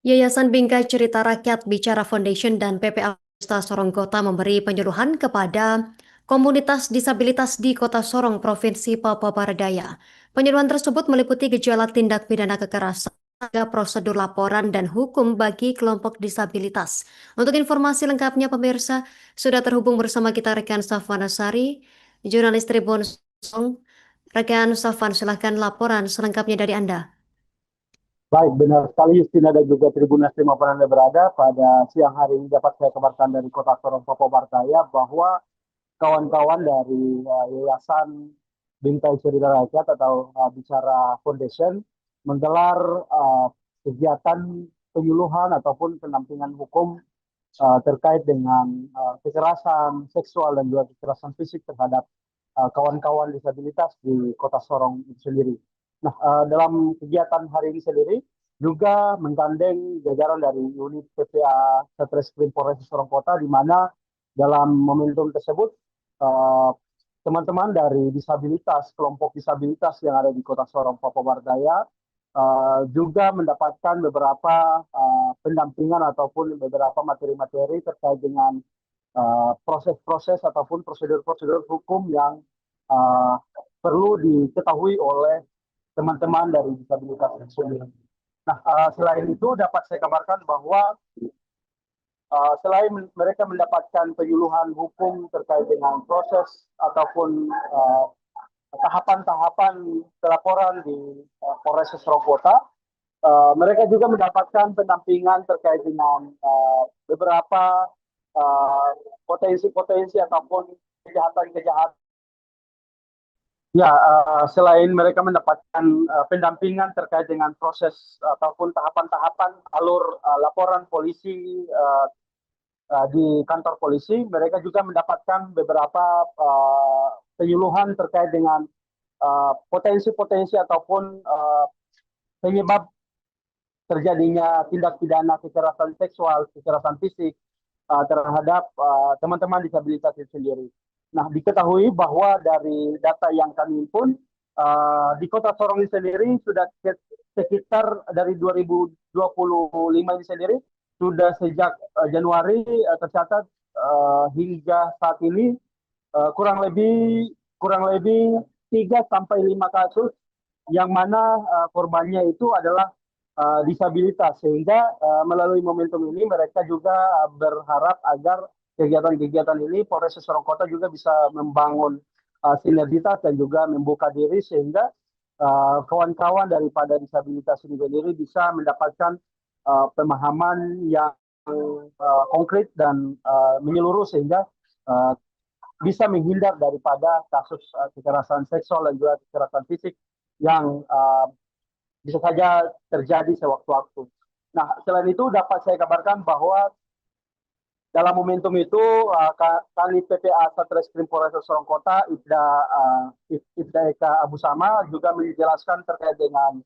Yayasan Bingkai Cerita Rakyat Bicara Foundation dan PPA Kota Sorong Kota memberi penyuluhan kepada komunitas disabilitas di Kota Sorong, Provinsi Papua Barat Daya. Penyuluhan tersebut meliputi gejala tindak pidana kekerasan, prosedur laporan, dan hukum bagi kelompok disabilitas. Untuk informasi lengkapnya, pemirsa, sudah terhubung bersama kita rekan Safwan Asari, jurnalis Tribun Sorong. Rekan Safwan, silahkan laporan selengkapnya dari Anda. Baik, benar sekali Justina dan juga Tribun Nasdem dimanapun Anda berada. Pada siang hari ini dapat saya kabarkan dari Kota Sorong, Papua Barat Daya bahwa kawan-kawan dari Yayasan Bingkai Cerita Rakyat atau Bicara Foundation menggelar kegiatan penyuluhan ataupun pendampingan hukum terkait dengan kekerasan seksual dan juga kekerasan fisik terhadap kawan-kawan disabilitas di Kota Sorong itu sendiri. Nah, dalam kegiatan hari ini sendiri juga menggandeng jajaran dari unit PPA Satreskrim Polres Sorong Kota, di mana dalam momentum tersebut eh, teman-teman dari disabilitas, kelompok disabilitas yang ada di Kota Sorong, Papua Barat Daya juga mendapatkan beberapa pendampingan ataupun beberapa materi-materi terkait dengan proses-proses ataupun prosedur-prosedur hukum yang uh, perlu diketahui oleh teman-teman dari disabilitas sendiri. Nah, selain itu dapat saya kabarkan bahwa selain mereka mendapatkan penyuluhan hukum terkait dengan proses ataupun tahapan-tahapan pelaporan di Polres Sorong Kota, mereka juga mendapatkan pendampingan terkait dengan beberapa potensi-potensi ataupun kejahatan-kejahatan. Ya, selain mereka mendapatkan pendampingan terkait dengan proses ataupun tahapan-tahapan alur laporan polisi di kantor polisi, mereka juga mendapatkan beberapa penyuluhan terkait dengan potensi-potensi ataupun penyebab terjadinya tindak pidana kekerasan seksual, kekerasan fisik terhadap teman-teman disabilitas itu sendiri. Nah, diketahui bahwa dari data yang kami himpun, di Kota Sorong ini sendiri sudah sekitar dari 2025 ini sendiri, sudah sejak Januari tercatat hingga saat ini kurang lebih 3 sampai 5 kasus yang mana korbannya itu adalah disabilitas, sehingga melalui momentum ini mereka juga berharap agar kegiatan-kegiatan ini Polres Sorong Kota juga bisa membangun sinergitas dan juga membuka diri sehingga kawan-kawan daripada disabilitas ini sendiri bisa mendapatkan pemahaman yang konkret dan menyeluruh sehingga uh, bisa menghindar daripada kasus kekerasan seksual dan juga kekerasan fisik yang bisa saja terjadi sewaktu-waktu. Nah, selain itu dapat saya kabarkan bahwa dalam momentum itu kami PPA Satreskrim Polres Sorong Kota Ibda Eka Abu Sama juga menjelaskan terkait dengan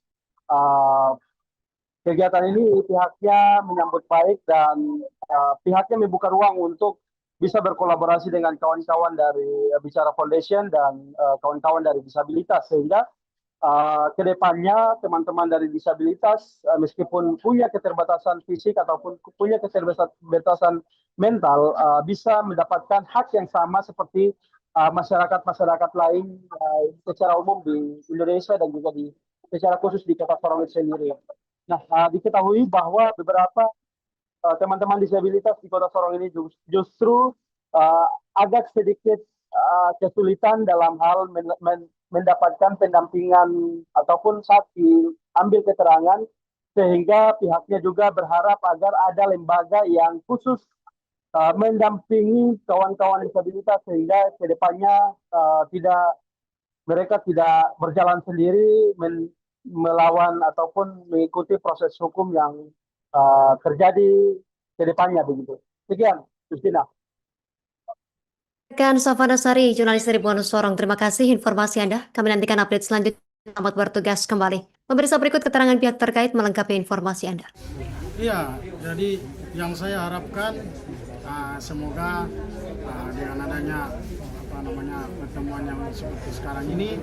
uh, kegiatan ini pihaknya menyambut baik dan pihaknya membuka ruang untuk bisa berkolaborasi dengan kawan-kawan dari Bicara Foundation dan kawan-kawan dari disabilitas sehingga kedepannya teman-teman dari disabilitas meskipun punya keterbatasan fisik ataupun punya keterbatasan mental bisa mendapatkan hak yang sama seperti masyarakat-masyarakat lain secara umum di Indonesia dan juga secara khusus di Kota Sorong itu sendiri. Nah, diketahui bahwa beberapa teman-teman disabilitas di Kota Sorong ini justru agak sedikit kesulitan dalam hal mendapatkan pendampingan ataupun saat diambil keterangan, sehingga pihaknya juga berharap agar ada lembaga yang khusus mendampingi kawan-kawan disabilitas sehingga kedepannya mereka tidak berjalan sendiri melawan ataupun mengikuti proses hukum yang terjadi ke depannya begitu. Sekian, Justina. Rekan Safwan Asari, jurnalis Tribun Sorong, terima kasih informasi Anda. Kami nantikan update selanjutnya. Selamat bertugas kembali. Pemirsa, berikut keterangan pihak terkait melengkapi informasi Anda. Iya, jadi yang saya harapkan semoga dengan adanya pertemuan yang seperti sekarang ini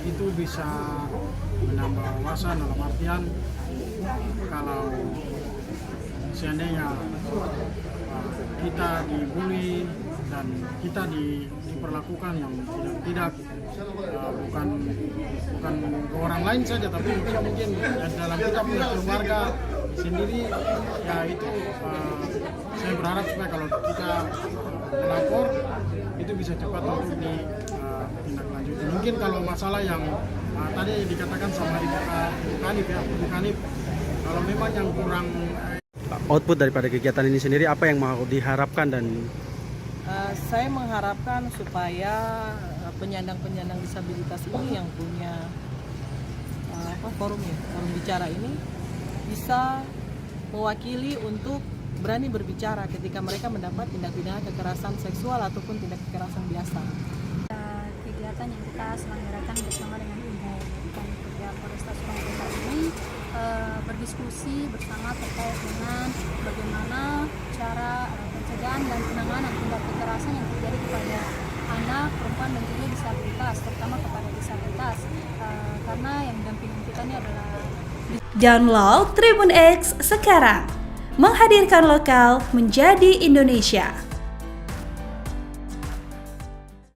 itu bisa menambah wawasan dalam artian kalau seandainya kita dibully dan kita diperlakukan yang tidak bukan ke orang lain saja, tapi mungkin dalam kita punya keluarga sendiri, ya itu saya berharap supaya kalau kita melapor itu bisa cepat untuk ditindaklanjuti. Mungkin kalau masalah yang tadi dikatakan sama Ibu Kanif, kalau memang yang kurang output daripada kegiatan ini sendiri, apa yang mau diharapkan? Dan saya mengharapkan supaya penyandang-penyandang disabilitas ini yang punya forum bicara ini bisa mewakili untuk berani berbicara ketika mereka mendapat tindak pidana kekerasan seksual ataupun tindak kekerasan biasa. Kegiatan yang kita selenggarakan bersama dengan Ibu Kanwil Polresta Sorong Kota ini berdiskusi bersama terkait dengan bagaimana cara pencegahan dan penanganan tindak kekerasan yang terjadi kepada anak, perempuan dan juga disabilitas, terutama kepada disabilitas, karena yang mendampingi kita ini adalah. Download Tribun X sekarang, menghadirkan lokal menjadi Indonesia.